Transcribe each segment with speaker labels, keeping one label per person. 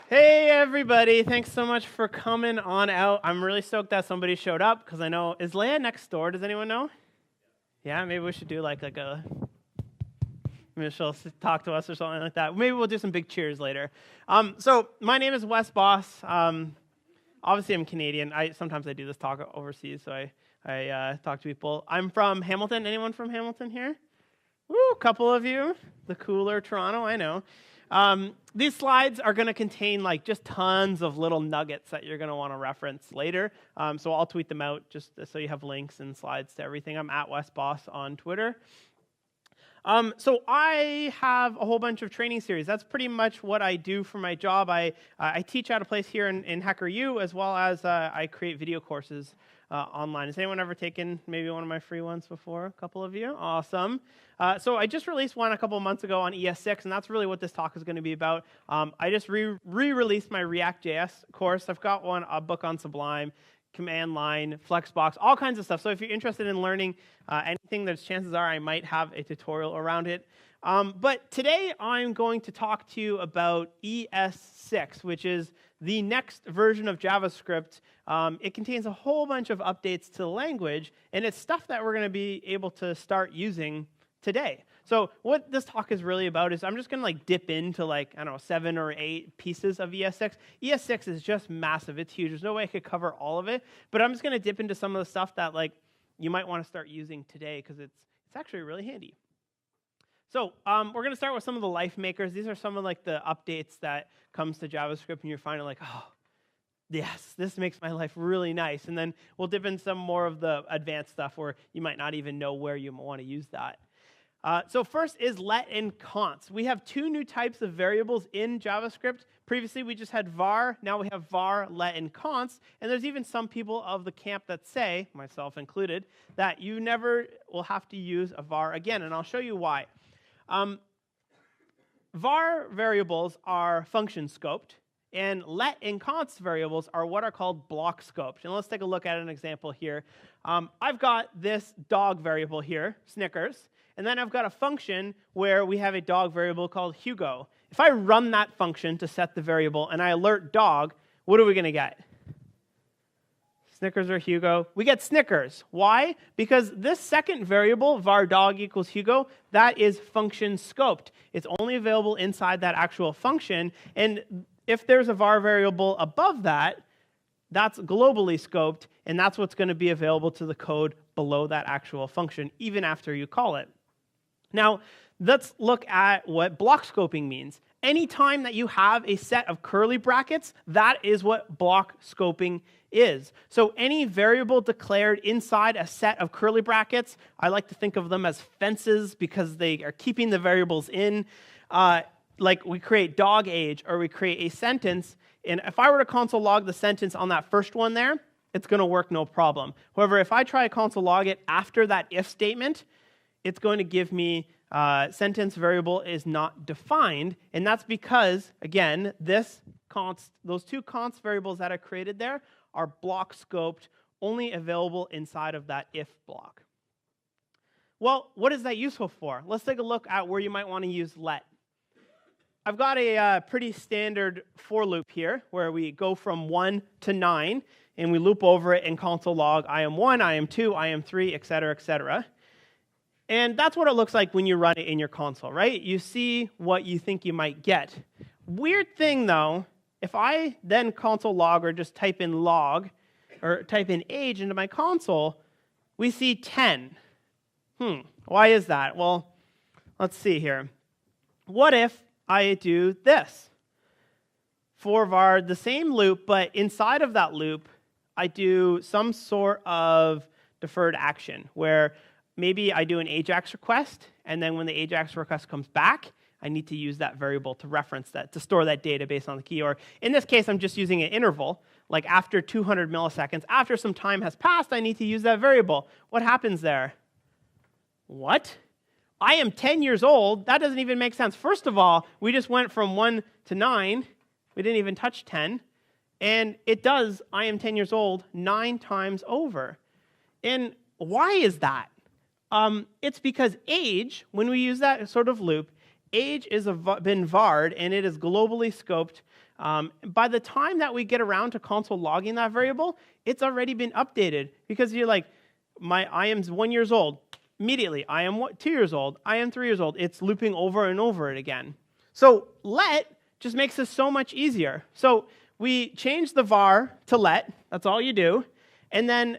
Speaker 1: Hey everybody, thanks so much for coming on out. I'm really stoked that somebody showed up because I know, is Leia next door? Does anyone know? Yeah, maybe we should do like a, maybe she'll talk to us or something like that. Maybe we'll do some big cheers later. So my name is Wes Boss. Obviously I'm Canadian. Sometimes I do this talk overseas, so I talk to people. I'm from Hamilton. Anyone from Hamilton here? Woo, a couple of you. The cooler Toronto, I know. These slides are going to contain like just tons of little nuggets that you're going to want to reference later. So I'll tweet them out just so you have links and slides to everything. I'm at WesBoss on Twitter. So I have a whole bunch of training series. That's pretty much what I do for my job. I teach at a place here in HackerU, as well as I create video courses online. Has anyone ever taken maybe one of my free ones before? A couple of you? Awesome. So I just released one a couple of months ago on ES6, and that's really what this talk is going to be about. I just re-released my React.js course. I've got a book on Sublime, command line, Flexbox, all kinds of stuff. So if you're interested in learning anything, there's chances are I might have a tutorial around it. But today I'm going to talk to you about ES6, which is the next version of JavaScript. It contains a whole bunch of updates to the language, and it's stuff that we're going to be able to start using today. So what this talk is really about is I'm just going to dip into I don't know, 7 or 8 pieces of ES6. ES6 is just massive. It's huge. There's no way I could cover all of it, but I'm just going to dip into some of the stuff that you might want to start using today because it's actually really handy. So we're going to start with some of the life makers. These are some of the updates that comes to JavaScript, and you're finding oh, yes, this makes my life really nice. And then we'll dip in some more of the advanced stuff where you might not even know where you want to use that. So first is let and const. We have 2 new types of variables in JavaScript. Previously, we just had var. Now we have var, let, and const. And there's even some people of the camp that say, myself included, that you never will have to use a var again. And I'll show you why. Var variables are function scoped, and let and const variables are what are called block scoped. And let's take a look at an example here. I've got this dog variable here, Snickers, and then I've got a function where we have a dog variable called Hugo. If I run that function to set the variable and I alert dog, what are we going to get? Snickers or Hugo? We get Snickers. Why? Because this second variable, var dog equals Hugo, that is function scoped. It's only available inside that actual function. And if there's a var variable above that, that's globally scoped, and that's what's going to be available to the code below that actual function, even after you call it. Now, let's look at what block scoping means. Anytime that you have a set of curly brackets, that is what block scoping is. So any variable declared inside a set of curly brackets, I like to think of them as fences because they are keeping the variables in. Like we create dog age or we create a sentence, and if I were to console log the sentence on that first one there, it's going to work no problem. However, if I try to console log it after that if statement, it's going to give me sentence variable is not defined, and that's because, again, those 2 const variables that I created there are block scoped, only available inside of that if block. Well, what is that useful for? Let's take a look at where you might want to use let. I've got a pretty standard for loop here where we go from 1 to 9, and we loop over it and console log I am 1, I am 2, I am 3, etc., etc. And that's what it looks like when you run it in your console, right? You see what you think you might get. Weird thing, though, if I then console log or just type in log or type in age into my console, we see 10. Why is that? Well, let's see here. What if I do this? For var, the same loop, but inside of that loop, I do some sort of deferred action where maybe I do an AJAX request, and then when the AJAX request comes back, I need to use that variable to reference that, to store that data based on the key. Or in this case, I'm just using an interval. Like after 200 milliseconds, after some time has passed, I need to use that variable. What happens there? What? I am 10 years old. That doesn't even make sense. First of all, we just went from 1 to 9. We didn't even touch 10. And it does, I am 10 years old, 9 times over. And why is that? It's because age, when we use that sort of loop, age is been varred, and it is globally scoped By the time that we get around to console logging that variable, it's already been updated because you're like, I am 1 year old. Immediately, I am 2 years old. I am 3 years old. It's looping over and over it again. So let just makes this so much easier. So we change the var to let. That's all you do. And then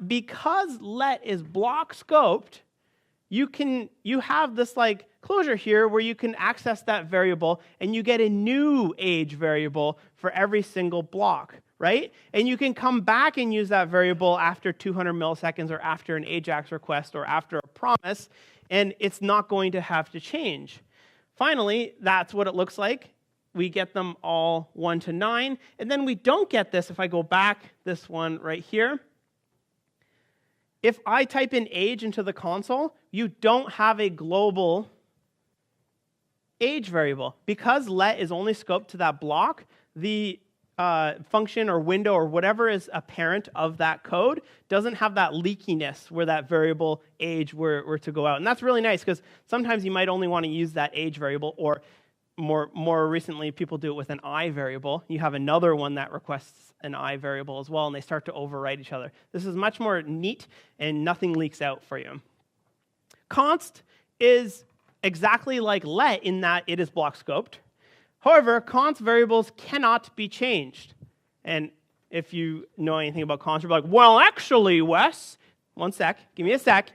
Speaker 1: because let is block scoped, you have this like closure here where you can access that variable and you get a new age variable for every single block, right? And you can come back and use that variable after 200 milliseconds or after an AJAX request or after a promise, and it's not going to have to change. Finally, that's what it looks like. We get them all 1 to 9, and then we don't get this if I go back, this one right here. If I type in age into the console, you don't have a global age variable. Because let is only scoped to that block, the function or window or whatever is a parent of that code doesn't have that leakiness where that variable age were to go out. And that's really nice because sometimes you might only want to use that age variable, or more recently, people do it with an I variable. You have another one that requests an I variable as well, and they start to overwrite each other. This is much more neat, and nothing leaks out for you. Const is exactly like let in that it is block scoped. However, const variables cannot be changed. And if you know anything about const, you're like, well, actually, Wes, one sec, give me a sec.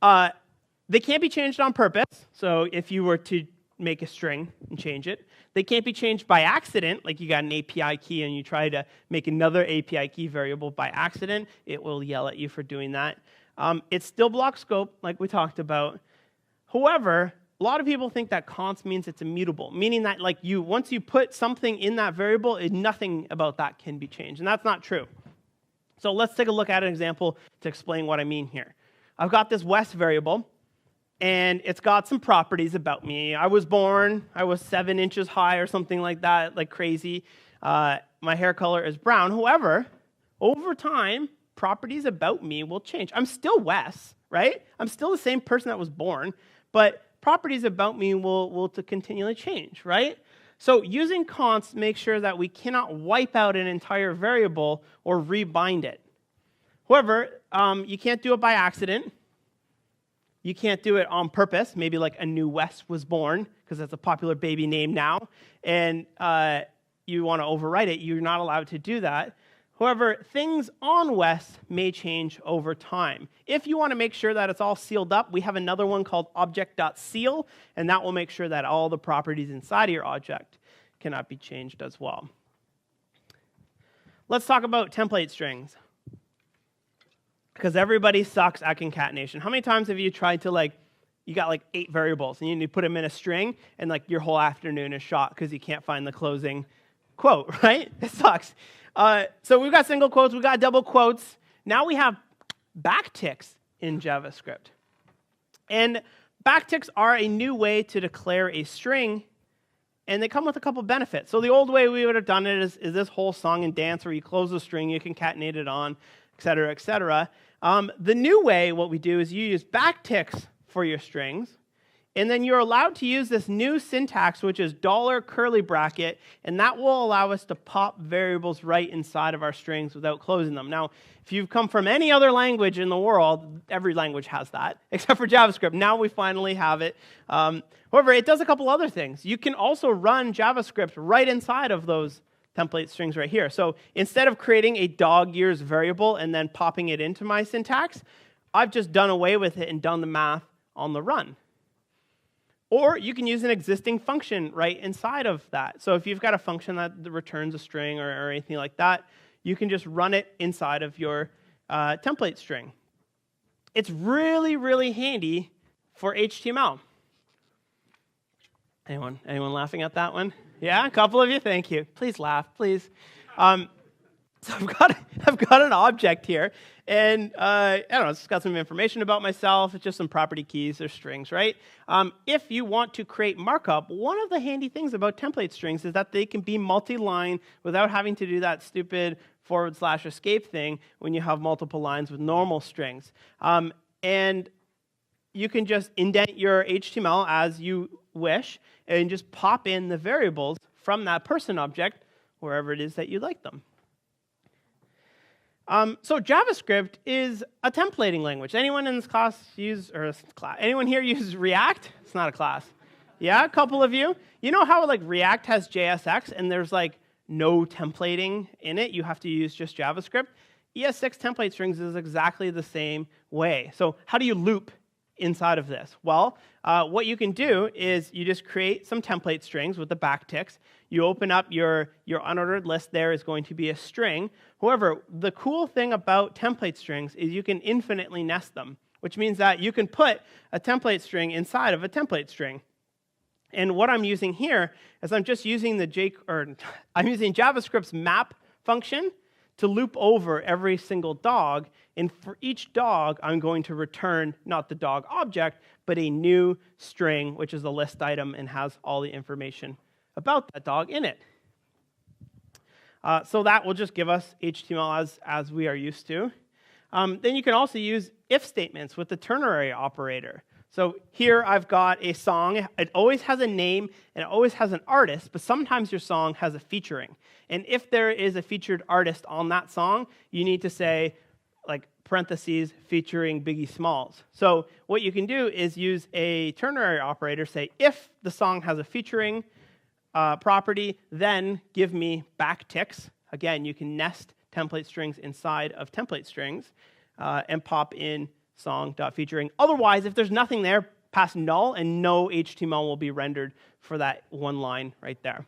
Speaker 1: They can't be changed on purpose. So if you were to make a string and change it. They can't be changed by accident, like you got an API key and you try to make another API key variable by accident. It will yell at you for doing that. It's still block scope, like we talked about. However, a lot of people think that const means it's immutable, meaning that like once you put something in that variable, nothing about that can be changed, and that's not true. So let's take a look at an example to explain what I mean here. I've got this West variable, and it's got some properties about me. I was born, I was 7 inches high or something like that, like crazy. My hair color is brown. However, over time, properties about me will change. I'm still Wes, right? I'm still the same person that was born, but properties about me will continually change, right? So using const makes sure that we cannot wipe out an entire variable or rebind it. However, you can't do it by accident. You can't do it on purpose. Maybe like a new Wes was born, because that's a popular baby name now, and you want to overwrite it. You're not allowed to do that. However, things on Wes may change over time. If you want to make sure that it's all sealed up, we have another one called object.seal, and that will make sure that all the properties inside of your object cannot be changed as well. Let's talk about template strings, because everybody sucks at concatenation. How many times have you tried to you got 8 variables, and you need to put them in a string, and your whole afternoon is shot because you can't find the closing quote, right? It sucks. So we've got single quotes, we've got double quotes. Now we have backticks in JavaScript. And backticks are a new way to declare a string, and they come with a couple benefits. So the old way we would have done it is this whole song and dance where you close the string, you concatenate it on, et cetera, et cetera. The new way, what we do is you use backticks for your strings, and then you're allowed to use this new syntax, which is $curly bracket, and that will allow us to pop variables right inside of our strings without closing them. Now, if you've come from any other language in the world, every language has that, except for JavaScript. Now we finally have it. However, it does a couple other things. You can also run JavaScript right inside of those template strings right here. So instead of creating a dog years variable and then popping it into my syntax, I've just done away with it and done the math on the run. Or you can use an existing function right inside of that. So if you've got a function that returns a string or anything like that, you can just run it inside of your template string. It's really, really handy for HTML. Anyone laughing at that one? Yeah, a couple of you. Thank you. Please laugh, please. So I've got an object here, and I don't know, it's got some information about myself. It's just some property keys. They're strings, right? If you want to create markup, one of the handy things about template strings is that they can be multi-line without having to do that stupid /escape thing when you have multiple lines with normal strings. And you can just indent your HTML as you wish and just pop in the variables from that person object wherever it is that you like them. So JavaScript is a templating language. Anyone in this class anyone here use React? It's not a class. Yeah, a couple of you. You know how like React has JSX and there's like no templating in it? You have to use just JavaScript. ES6 template strings is exactly the same way. So how do you loop inside of this? Well, what you can do is you just create some template strings with the backticks. You open up your unordered list. There is going to be a string. However, the cool thing about template strings is you can infinitely nest them, which means that you can put a template string inside of a template string. And what I'm using here is I'm just using I'm using JavaScript's map function to loop over every single dog. And for each dog, I'm going to return not the dog object, but a new string, which is a list item and has all the information about that dog in it. So that will just give us HTML as we are used to. Then you can also use if statements with the ternary operator. So here I've got a song. It always has a name and it always has an artist, but sometimes your song has a featuring. And if there is a featured artist on that song, you need to say, like, parentheses, featuring Biggie Smalls. So what you can do is use a ternary operator, say, if the song has a featuring property, then give me backticks. Again, you can nest template strings inside of template strings and pop in song.featuring. Otherwise, if there's nothing there, pass null, and no HTML will be rendered for that one line right there.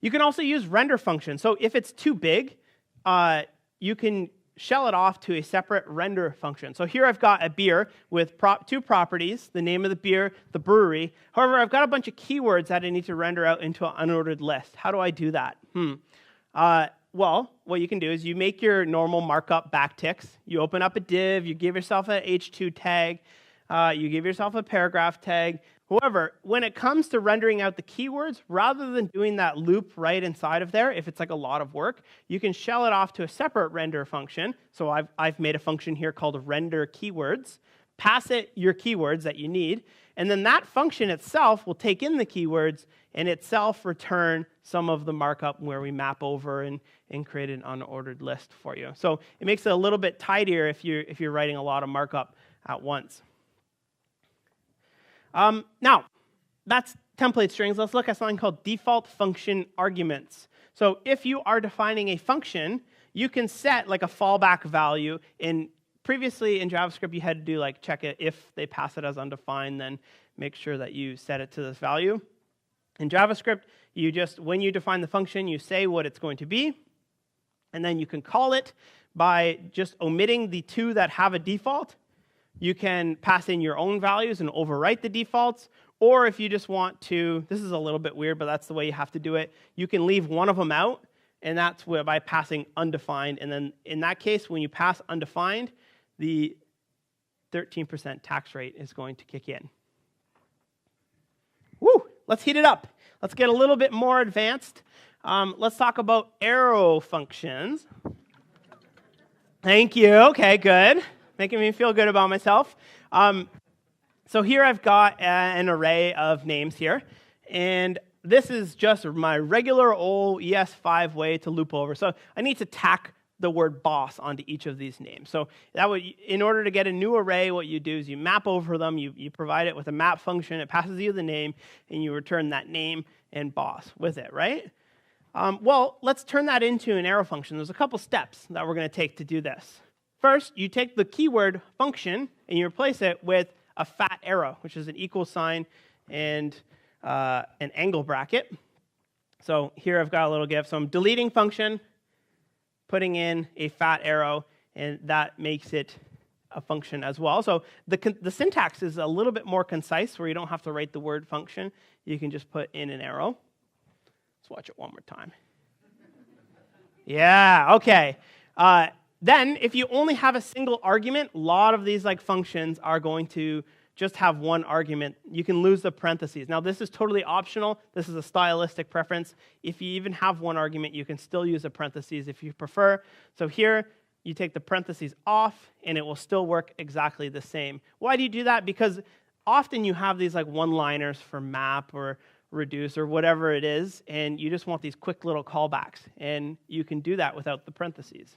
Speaker 1: You can also use render function. So if it's too big, you can shell it off to a separate render function. So here I've got a beer with two properties, the name of the beer, the brewery. However, I've got a bunch of keywords that I need to render out into an unordered list. How do I do that? Well, what you can do is you make your normal markup backticks. You open up a div, you give yourself an h2 tag, you give yourself a paragraph tag. However, when it comes to rendering out the keywords, rather than doing that loop right inside of there, if it's like a lot of work, you can shell it off to a separate render function. So I've made a function here called render keywords. Pass it your keywords that you need, and then that function itself will take in the keywords and itself return some of the markup where we map over and create an unordered list for you. So it makes it a little bit tidier if you're writing a lot of markup at once. Now, that's template strings. Let's look at something called default function arguments. So if you are defining a function, you can set like a fallback value. Previously in JavaScript, you had to do like check it if they pass it as undefined, then make sure that you set it to this value. In JavaScript, when you define the function, you say what it's going to be, and then you can call it by just omitting the two that have a default. You can pass in your own values and overwrite the defaults, or if you just want to, this is a little bit weird, but that's the way you have to do it, you can leave one of them out, and that's by passing undefined, and then in that case, when you pass undefined, the 13% tax rate is going to kick in. Woo! Let's heat it up. Let's get a little bit more advanced. Let's talk about arrow functions. Thank you. Okay, good. Making me feel good about myself. So here I've got an array of names here, and this is just my regular old ES5 way to loop over. So I need to tack the word boss onto each of these names. So in order to get a new array, what you do is you map over them, you provide it with a map function, it passes you the name, and you return that name and boss with it, right? Well, let's turn that into an arrow function. There's a couple steps that we're going to take to do this. First, you take the keyword function, and you replace it with a fat arrow, which is an equal sign and an angle bracket. So here I've got a little GIF. So I'm deleting function, putting in a fat arrow, and that makes it a function as well. So the syntax is a little bit more concise, where you don't have to write the word function. You can just put in an arrow. Let's watch it one more time. Yeah, okay. Then, if you only have a single argument, a lot of these functions are going to just have one argument. You can lose the parentheses. Now, this is totally optional. This is a stylistic preference. If you even have one argument, you can still use a parentheses if you prefer. So here, you take the parentheses off, and it will still work exactly the same. Why do you do that? Because often you have these one-liners for map or reduce or whatever it is, and you just want these quick little callbacks, and you can do that without the parentheses.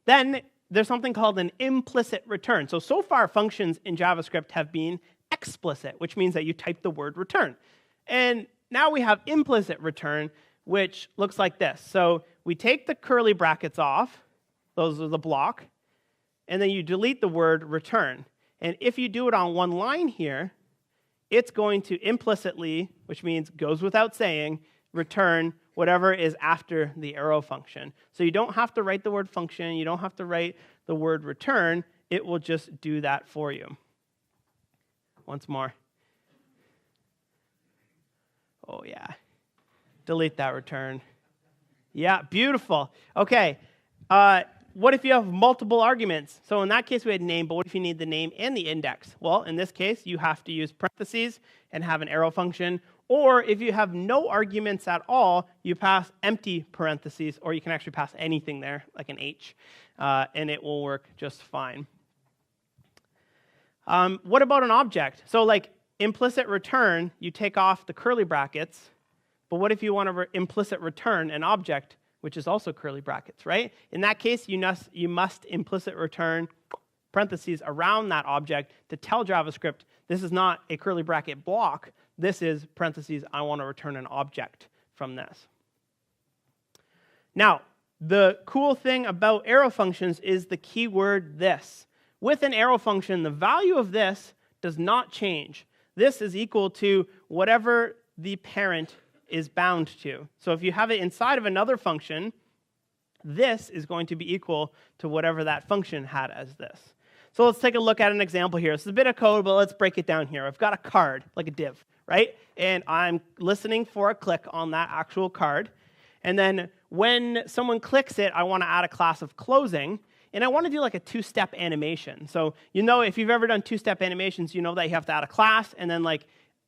Speaker 1: Then there's something called an implicit return. So far functions in JavaScript have been explicit, which means that you type the word return. And now we have implicit return, which looks like this. So we take the curly brackets off, those are the block, and then you delete the word return. And if you do it on one line here, it's going to implicitly, which means goes without saying, return whatever is after the arrow function. So you don't have to write the word function, you don't have to write the word return, it will just do that for you. Once more. Oh yeah. Delete that return. Yeah, beautiful. Okay. What if you have multiple arguments? So in that case, we had name, but what if you need the name and the index? Well, in this case, you have to use parentheses and have an arrow function. Or if you have no arguments at all, you pass empty parentheses, or you can actually pass anything there, like an H, and it will work just fine. What about an object? So like implicit return, you take off the curly brackets, but what if you want to implicit return an object, which is also curly brackets, right? In that case, you must implicit return parentheses around that object to tell JavaScript, this is not a curly bracket block, this is parentheses, I want to return an object from this. Now, the cool thing about arrow functions is the keyword this. With an arrow function, the value of this does not change. This is equal to whatever the parent is bound to. So if you have it inside of another function, this is going to be equal to whatever that function had as this. So let's take a look at an example here. It's a bit of code, but let's break it down here. I've got a card, like a div, right? And I'm listening for a click on that actual card. And then when someone clicks it, I want to add a class of closing. And I want to do like a two-step animation. So you know, if you've ever done two-step animations, you know that you have to add a class, and then like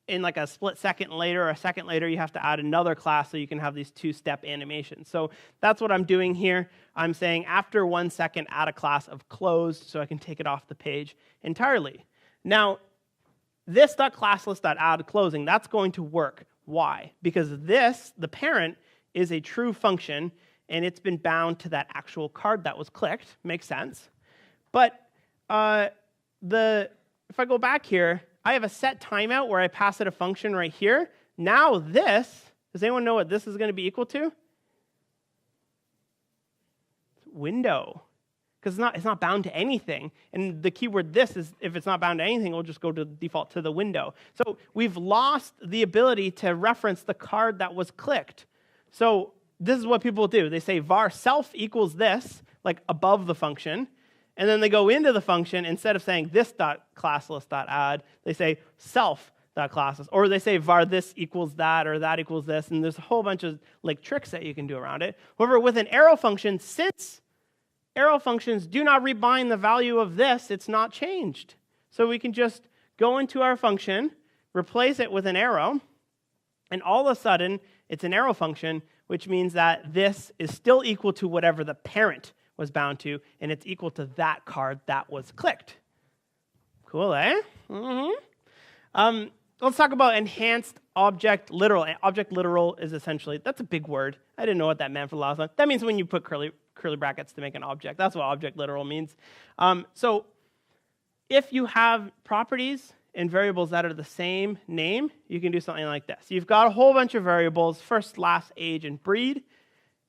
Speaker 1: in like a split second later or a second later, you have to add another class so you can have these two-step animations. So that's what I'm doing here. I'm saying after 1 second, add a class of closed so I can take it off the page entirely. Now, this.classlist.add closing, that's going to work. Why? Because this, the parent, is a true function, and it's been bound to that actual card that was clicked. Makes sense. But if I go back here, I have a set timeout where I pass it a function right here. Now this, does anyone know what this is going to be equal to? Window. Because it's not bound to anything. And the keyword this is, if it's not bound to anything, it'll just go to default to the window. So we've lost the ability to reference the card that was clicked. So this is what people do. They say var self equals this, like above the function. And then they go into the function, instead of saying this.classlist.add, they say self.classlist. Or they say var this equals that, or that equals this. And there's a whole bunch of like tricks that you can do around it. However, with an arrow function, since arrow functions do not rebind the value of this, it's not changed. So we can just go into our function, replace it with an arrow, and all of a sudden, it's an arrow function, which means that this is still equal to whatever the parent was bound to, and it's equal to that card that was clicked. Cool, eh? Mm-hmm. Let's talk about enhanced object literal. Object literal is essentially, that's a big word. I didn't know what that meant for the last one. That means when you put curly brackets to make an object. That's what object literal means. So if you have properties and variables that are the same name, you can do something like this. You've got a whole bunch of variables, first, last, age, and breed,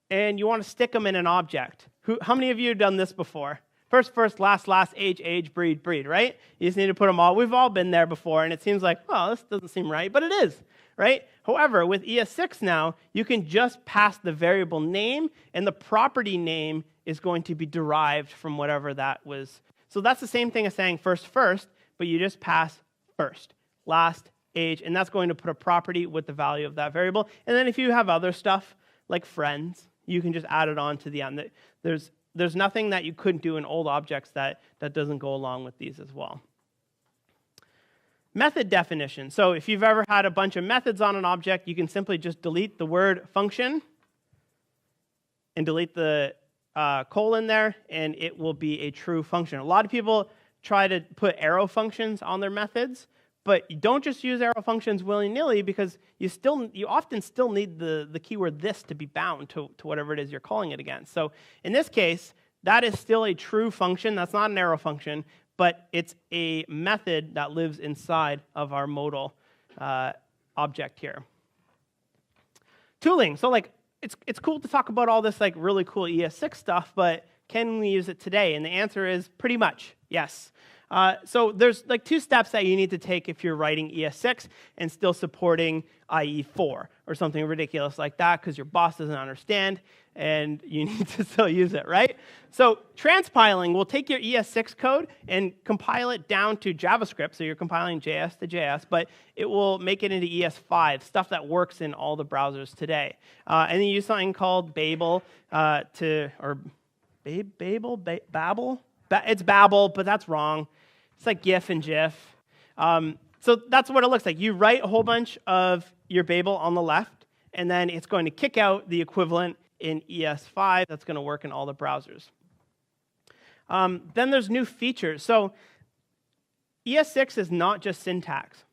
Speaker 1: and you want to stick them in an object. How many of you have done this before? First, last, age, breed, right? You just need to put them all. We've all been there before, and it seems like, well, this doesn't seem right, but it is, right? However, with ES6 now, you can just pass the variable name, and the property name is going to be derived from whatever that was. So that's the same thing as saying first, but you just pass first, last, age, and that's going to put a property with the value of that variable. And then if you have other stuff, like friends, you can just add it on to the end. There's nothing that you couldn't do in old objects that doesn't go along with these as well. Method definition. So if you've ever had a bunch of methods on an object, you can simply just delete the word function and delete the colon there, and it will be a true function. A lot of people try to put arrow functions on their methods, but you don't just use arrow functions willy-nilly because you often still need the keyword this to be bound to whatever it is you're calling it against. So in this case, that is still a true function. That's not an arrow function, but it's a method that lives inside of our modal object here. Tooling. So like it's cool to talk about all this like really cool ES6 stuff, but can we use it today? And the answer is pretty much yes. So there's like 2 steps that you need to take if you're writing ES6 and still supporting IE4 or something ridiculous like that because your boss doesn't understand and you need to still use it, right? So transpiling will take your ES6 code and compile it down to JavaScript. So you're compiling JS to JS, but it will make it into ES5, stuff that works in all the browsers today. And then you use something called Babel Babel? It's Babel, but that's wrong. It's like GIF and GIF. So that's what it looks like. You write a whole bunch of your Babel on the left, and then it's going to kick out the equivalent in ES5 that's going to work in all the browsers. Then there's new features. So ES6 is not just syntax.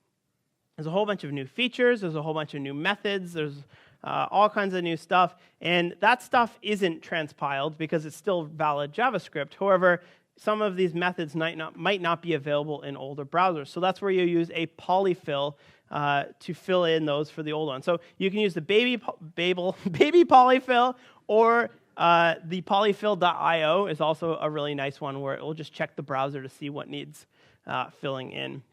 Speaker 1: There's a whole bunch of new features. There's a whole bunch of new methods. There's all kinds of new stuff. And that stuff isn't transpiled because it's still valid JavaScript. However, some of these methods might not be available in older browsers. So that's where you use a polyfill to fill in those for the old one. So you can use the baby polyfill, or the polyfill.io is also a really nice one where it will just check the browser to see what needs filling in.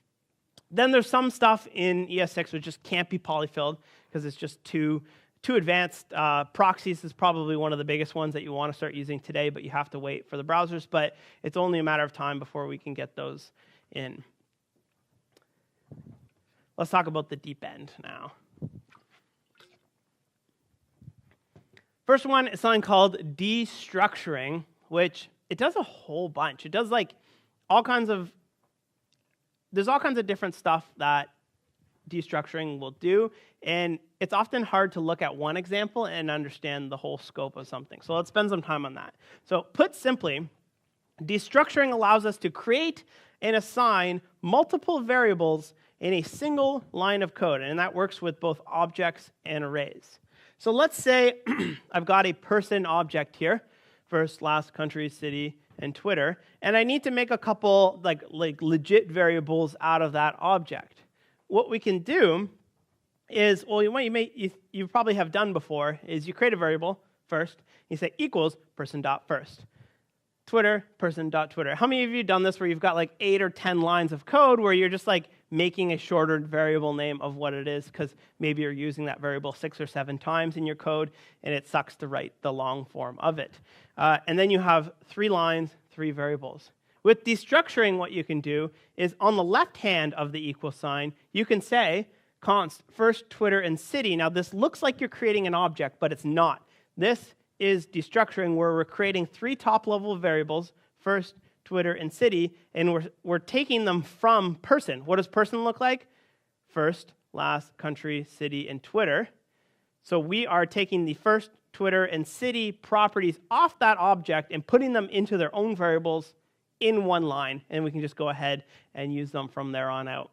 Speaker 1: Then there's some stuff in ES6 which just can't be polyfilled because it's just too advanced. Proxies is probably one of the biggest ones that you want to start using today, but you have to wait for the browsers. But it's only a matter of time before we can get those in. Let's talk about the deep end now. First one is something called destructuring, which it does a whole bunch. It does like there's all kinds of different stuff that destructuring will do, and it's often hard to look at one example and understand the whole scope of something. So let's spend some time on that. So put simply, destructuring allows us to create and assign multiple variables in a single line of code, and that works with both objects and arrays. So let's say I've got a person object here, first, last, country, city, and Twitter, and I need to make a couple like legit variables out of that object. What we can do is, well, what you probably have done before is you create a variable first, you say equals person.first. Twitter, person.Twitter. How many of you have done this where you've got like 8 or 10 lines of code where you're just like making a shorter variable name of what it is because maybe you're using that variable 6 or 7 times in your code and it sucks to write the long form of it. And then you have 3 lines, 3 variables. With destructuring, what you can do is on the left hand of the equal sign, you can say const first, Twitter, and city. Now this looks like you're creating an object, but it's not. This is destructuring where we're creating 3 top-level variables, first, Twitter, and city, and we're taking them from person. What does person look like? First, last, country, city, and Twitter. So we are taking the first, Twitter, and city properties off that object and putting them into their own variables in one line, and we can just go ahead and use them from there on out.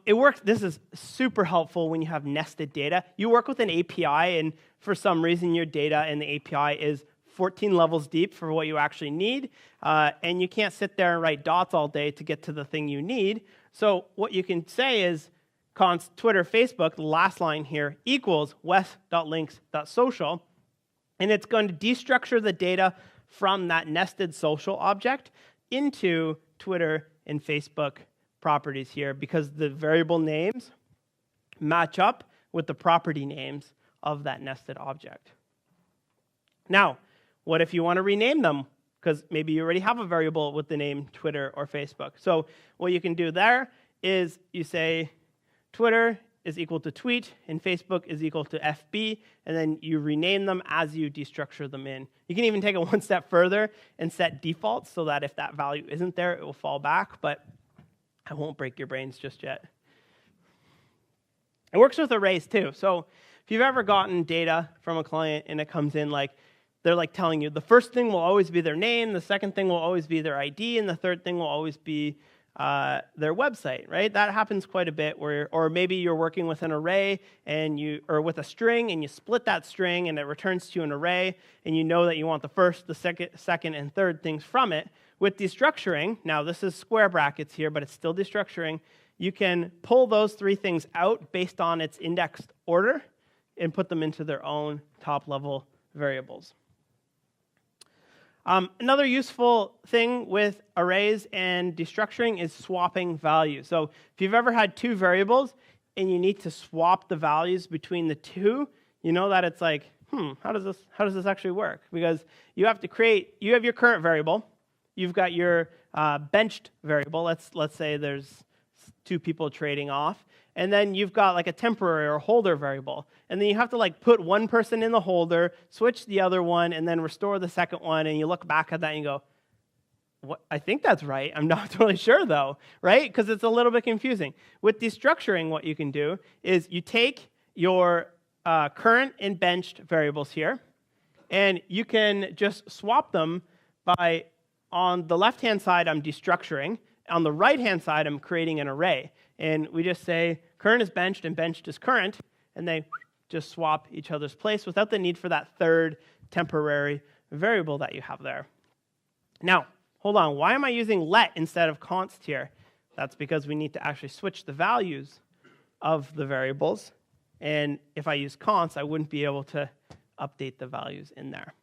Speaker 1: It works. This is super helpful when you have nested data. You work with an API, and for some reason, your data in the API is 14 levels deep for what you actually need, and you can't sit there and write dots all day to get to the thing you need. So what you can say is const Twitter, Facebook, the last line here, equals west.links.social, and it's going to destructure the data from that nested social object into Twitter and Facebook properties here because the variable names match up with the property names of that nested object. Now, what if you want to rename them? Because maybe you already have a variable with the name Twitter or Facebook. So what you can do there is you say Twitter is equal to tweet and Facebook is equal to FB, and then you rename them as you destructure them in. You can even take it one step further and set defaults so that if that value isn't there, it will fall back, but I won't break your brains just yet. It works with arrays too. So if you've ever gotten data from a client and it comes in like, they're like telling you the first thing will always be their name, the second thing will always be their ID, and the third thing will always be their website, right? That happens quite a bit. Or maybe you're working with an array or with a string, and you split that string, and it returns to you an array, and you know that you want the first, the second, and third things from it. With destructuring, now this is square brackets here, but it's still destructuring. You can pull those three things out based on its indexed order and put them into their own top-level variables. Another useful thing with arrays and destructuring is swapping values. So if you've ever had two variables and you need to swap the values between the two, you know that it's like, how does this actually work? Because you have your current variable, you've got your benched variable. Let's say there's two people trading off, and then you've got like a temporary or holder variable. And then you have to like put one person in the holder, switch the other one, and then restore the second one, and you look back at that and you go, what? I think that's right. I'm not totally sure though, right? Because it's a little bit confusing. With destructuring, what you can do is you take your current and benched variables here, and you can just swap them by, on the left-hand side, I'm destructuring. On the right-hand side, I'm creating an array. And we just say current is benched and benched is current, and they just swap each other's place without the need for that third temporary variable that you have there. Now, hold on. Why am I using let instead of const here? That's because we need to actually switch the values of the variables. And if I use const, I wouldn't be able to update the values in there.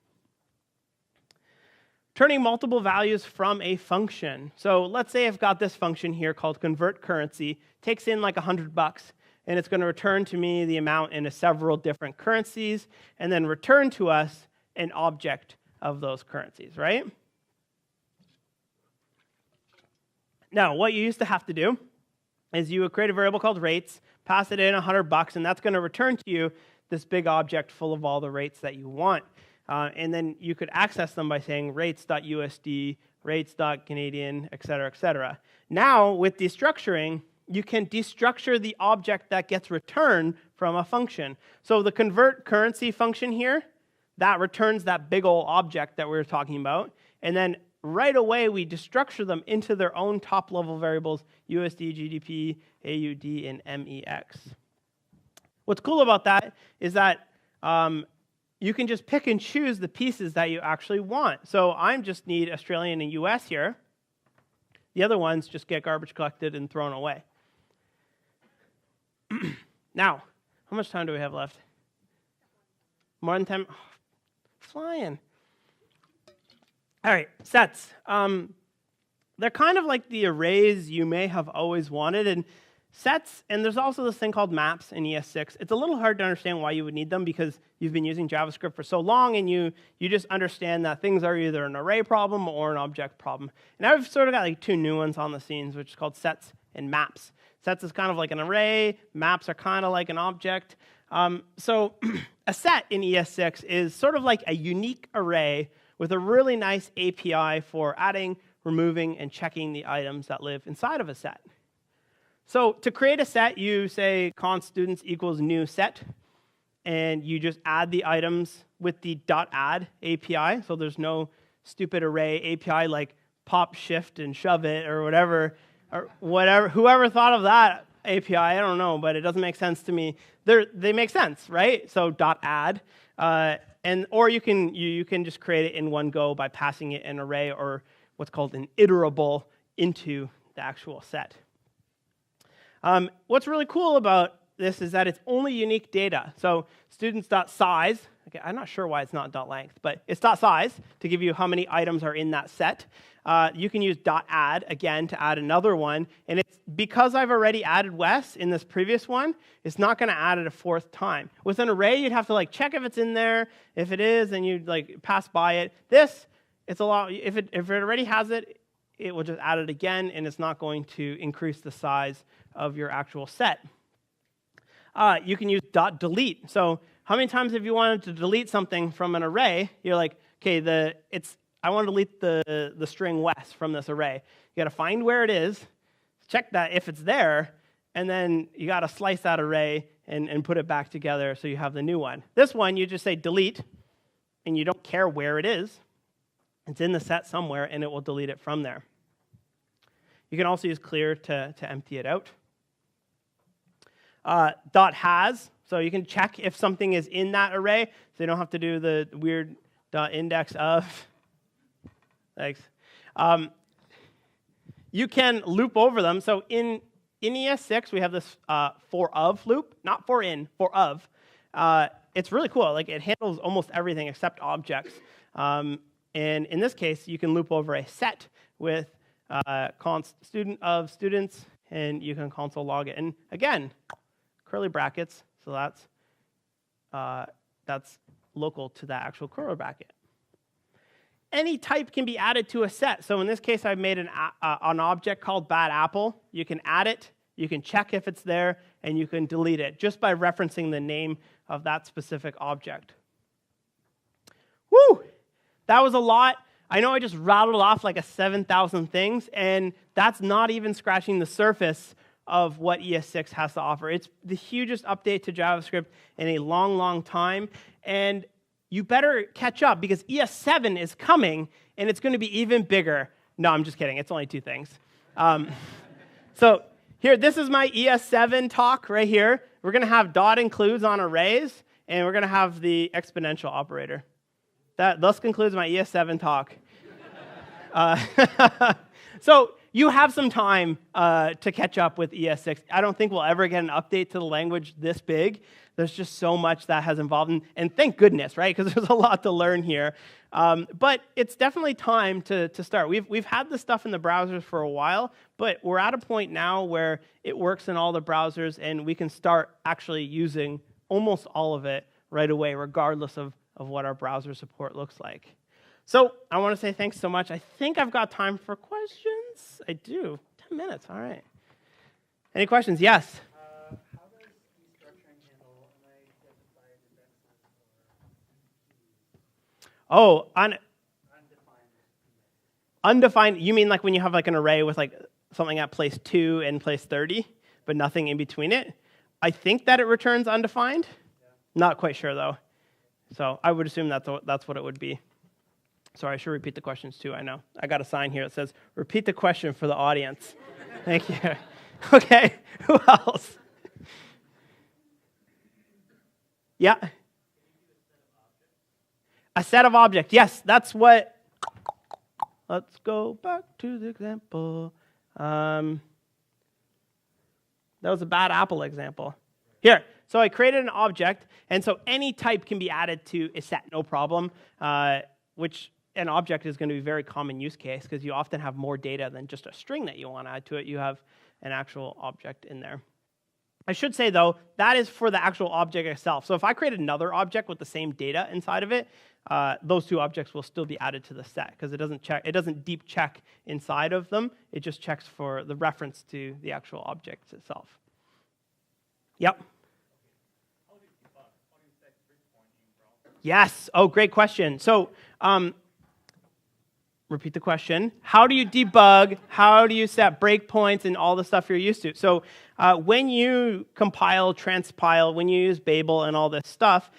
Speaker 1: Turning multiple values from a function. So let's say I've got this function here called convert currency, takes in like $100, and it's going to return to me the amount in several different currencies, and then return to us an object of those currencies, right? Now, what you used to have to do is you would create a variable called rates, pass it in $100, and that's going to return to you this big object full of all the rates that you want. And then you could access them by saying rates.usd, rates.canadian, et cetera, et cetera. Now, with destructuring, you can destructure the object that gets returned from a function. So the convert currency function here, that returns that big old object that we were talking about. And then right away, we destructure them into their own top-level variables, USD, GDP, AUD, and MEX. What's cool about that is that you can just pick and choose the pieces that you actually want. So I just need Australian and US here. The other ones just get garbage collected and thrown away. Now, how much time do we have left? More than 10? Oh, flying. All right, sets. They're kind of like the arrays you may have always wanted. And sets, and there's also this thing called maps in ES6. It's a little hard to understand why you would need them because you've been using JavaScript for so long, and you just understand that things are either an array problem or an object problem. And I've sort of got like two new ones on the scenes, which is called sets and maps. Sets is kind of like an array. Maps are kind of like an object. So a set in ES6 is sort of like a unique array with a really nice API for adding, removing, and checking the items that live inside of a set. So to create a set, you say const students equals new set, and you just add the items with the .add API. So there's no stupid array API like pop, shift, and shove it or whatever. Whoever thought of that API, I don't know, but it doesn't make sense to me. They make sense, right? So .add, or you can just create it in one go by passing it an array or what's called an iterable into the actual set. What's really cool about this is that it's only unique data. So students.size, okay, I'm not sure why it's not .length, but it's .size to give you how many items are in that set. You can use .add, again, to add another one. And it's because I've already added Wes in this previous one, it's not going to add it a fourth time. With an array, you'd have to like check if it's in there. If it is, then you'd like pass by it. This, it's a lot. If it already has it, it will just add it again, and it's not going to increase the size of your actual set. You can use .delete. So how many times have you wanted to delete something from an array? You're like, okay, I want to delete the string Wes from this array. You got to find where it is, check that if it's there, and then you got to slice that array and put it back together so you have the new one. This one, you just say delete, and you don't care where it is. It's in the set somewhere, and it will delete it from there. You can also use clear to empty it out. Dot has, so you can check if something is in that array, so you don't have to do the weird dot index of. Thanks. You can loop over them. So in ES6, we have this for of loop, not for in, for of. It's really cool. Like, it handles almost everything except objects. And in this case, you can loop over a set with const student of students, and you can console log it. And again, curly brackets, so that's local to that actual curly bracket. Any type can be added to a set. So in this case, I've made an object called bad apple. You can add it, you can check if it's there, and you can delete it just by referencing the name of that specific object. Woo! That was a lot. I know I just rattled off like 7,000 things, and that's not even scratching the surface of what ES6 has to offer. It's the hugest update to JavaScript in a long, long time, and you better catch up because ES7 is coming, and it's going to be even bigger. No, I'm just kidding. It's only 2 things. So here, this is my ES7 talk right here. We're going to have dot includes on arrays, and we're going to have the exponential operator. That thus concludes my ES7 talk. So you have some time to catch up with ES6. I don't think we'll ever get an update to the language this big. There's just so much that has involved, and thank goodness, right? Because there's a lot to learn here. But it's definitely time to start. We've had this stuff in the browsers for a while, but we're at a point now where it works in all the browsers, and we can start actually using almost all of it right away, regardless of what our browser support looks like. So I want to say thanks so much. I think I've got time for questions. I do. 10 minutes. All right. Any questions? Yes?
Speaker 2: How does destructuring handle unidentified indexes?
Speaker 1: Oh,
Speaker 2: Undefined.
Speaker 1: undefined. You mean like when you have like an array with like something at place 2 and place 30, but nothing in between it? I think that it returns undefined.
Speaker 2: Yeah.
Speaker 1: Not quite sure, though. So I would assume that's what it would be. Sorry, I should repeat the questions too, I know. I got a sign here that says, repeat the question for the audience. Thank you. Okay, who else? Yeah? A set of objects. Yes, that's what... Let's go back to the example. That was a bad apple example. Here, so I created an object, and so any type can be added to a set, no problem, which an object is going to be a very common use case because you often have more data than just a string that you want to add to it. You have an actual object in there. I should say, though, that is for the actual object itself. So if I create another object with the same data inside of it, those 2 objects will still be added to the set because it doesn't deep check inside of them. It just checks for the reference to the actual object itself. Yep. Yes. Oh, great question. So, repeat the question. How do you debug? How do you set breakpoints and all the stuff you're used to? So, when you compile, transpile, when you use Babel and all this stuff,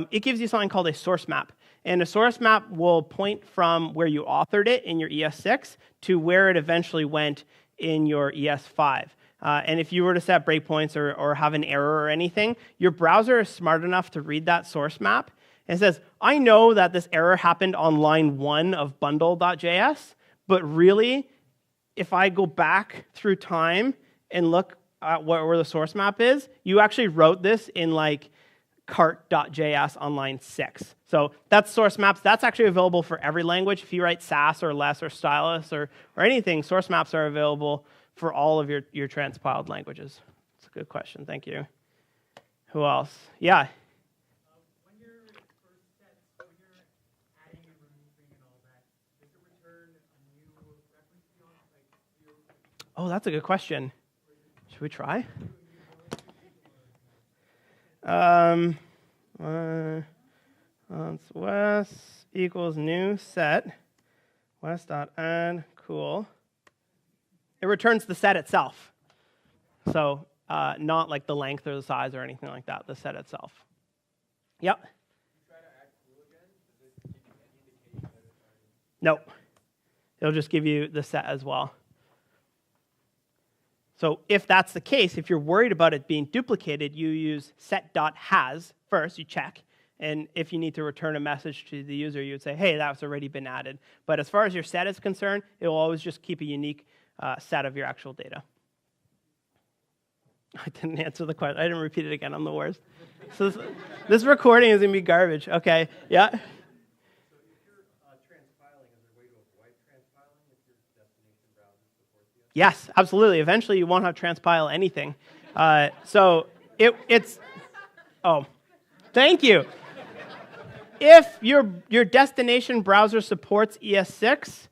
Speaker 1: it gives you something called a source map. And a source map will point from where you authored it in your ES6 to where it eventually went in your ES5. And if you were to set breakpoints or have an error or anything, your browser is smart enough to read that source map and says, I know that this error happened on line 1 of bundle.js, but really, if I go back through time and look at where the source map is, you actually wrote this in like cart.js on line 6. So that's source maps. That's actually available for every language. If you write Sass or Less or Stylus or anything, source maps are available for all of your transpiled languages. That's a good question. Thank you. Who else? Yeah.
Speaker 2: When you're adding and removing and all that, does it return a new reference beyond like
Speaker 1: Oh, that's a good question. Should we try? Wes equals new set. Wes.add, cool. It returns the set itself. So not like the length or the size or anything like that, the set itself. Yep.
Speaker 2: you try to add cool again? Does it give you any indication that it's already...
Speaker 1: Nope. It'll just give you the set as well. So if that's the case, if you're worried about it being duplicated, you use set.has first, you check. And if you need to return a message to the user, you would say, hey, that's already been added. But as far as your set is concerned, it will always just keep a unique set of your actual data. I didn't answer the question. I didn't repeat it again. I'm the worst. So this recording is going to be garbage. Okay, yeah?
Speaker 2: So if you're transpiling, is there a way to avoid transpiling if your destination browser supports ES6?
Speaker 1: Yes, absolutely. Eventually, you won't have transpile anything. So it's... Oh, thank you. If your destination browser supports ES6,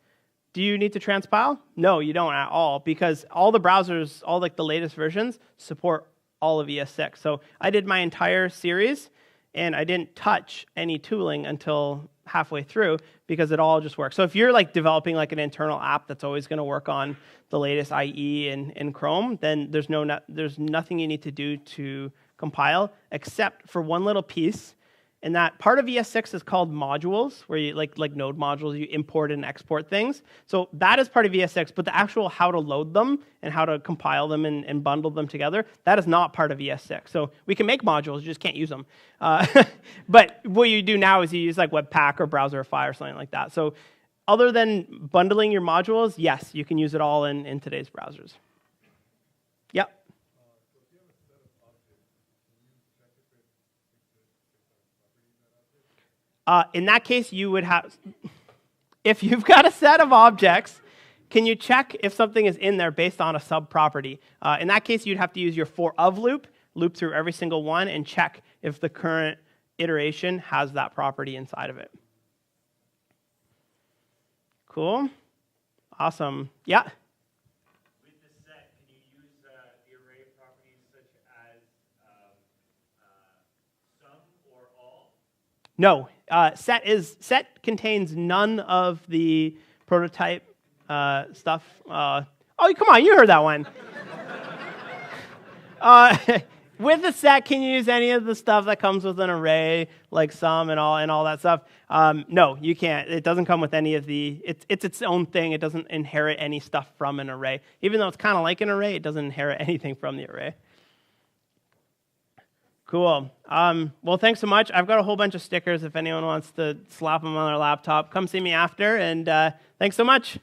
Speaker 1: do you need to transpile? No, you don't at all, because all the browsers, all like the latest versions, support all of ES6. So I did my entire series, and I didn't touch any tooling until halfway through, because it all just works. So if you're like developing like an internal app that's always going to work on the latest IE in Chrome, then there's nothing you need to do to compile, except for one little piece. And that part of ES6 is called modules, where you like node modules, you import and export things. So that is part of ES6, but the actual how to load them and how to compile them and bundle them together, that is not part of ES6. So we can make modules, you just can't use them. But what you do now is you use like Webpack or Browserify or something like that. So other than bundling your modules, yes, you can use it all in today's browsers. Yep. In that case, you would have, if you've got a set of objects, can you check if something is in there based on a sub-property? In that case, you'd have to use your for-of loop through every single one, and check if the current iteration has that property inside of it. Cool. Awesome. Yeah?
Speaker 2: With the set, can you use the array properties such as sum or all?
Speaker 1: No. Set contains none of the prototype stuff. Oh, come on, you heard that one. With a set, can you use any of the stuff that comes with an array, like sum and all that stuff? No, you can't. It doesn't come with any of the. It's its own thing. It doesn't inherit any stuff from an array. Even though it's kind of like an array, it doesn't inherit anything from the array. Cool. Well, thanks so much. I've got a whole bunch of stickers if anyone wants to slap them on their laptop. Come see me after, and thanks so much.